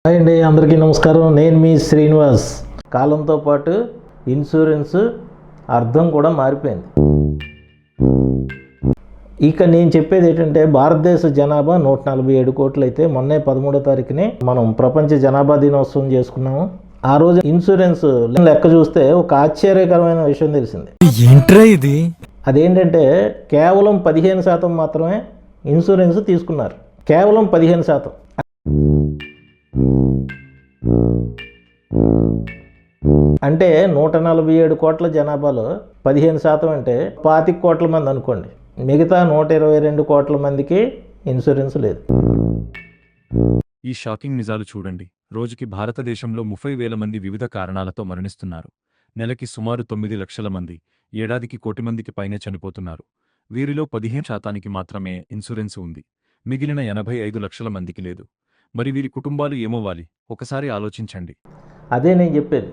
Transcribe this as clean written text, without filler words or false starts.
Hi అండి, అందరికీ నమస్కారం. నేను మీ శ్రీనివాస్. కాలంతో పాటు ఇన్సూరెన్స్ అర్థం కూడా మారిపోయింది. ఇక నేను చెప్పేది ఏంటంటే, భారతదేశ జనాభా 147 కోట్లు అయితే మొన్నే 13వ తారీఖునే మనం ప్రపంచ జనాభా దినోత్సవం చేసుకున్నాము. ఆ రోజు ఇన్సూరెన్స్ లెక్క చూస్తే ఒక ఆశ్చర్యకరమైన విషయం తెలిసింది. ఏంట్రా ఇది? అదేంటంటే కేవలం 15% మాత్రమే ఇన్సూరెన్స్ తీసుకున్నారు. కేవలం 15%. అంటే 147 కోట్ల జనాభాలో 15% అంటే 25 కోట్ల మంది అనుకోండి. మిగతా 122 కోట్ల మందికి ఇన్సూరెన్స్ లేదు. ఈ షాకింగ్ నిజాలు చూడండి. రోజుకి భారతదేశంలో 30,000 మంది వివిధ కారణాలతో మరణిస్తున్నారు. నెలకి సుమారు 9 లక్షల మంది, ఏడాదికి 1 కోటి మందికి పైనే చనిపోతున్నారు. వీరిలో 15% మాత్రమే ఇన్సూరెన్స్ ఉంది. మిగిలిన 85 లక్షల మందికి లేదు. మరి వీరి కుటుంబాలు ఏమవ్వాలి? ఒకసారి ఆలోచించండి. అదే నేను చెప్పేది.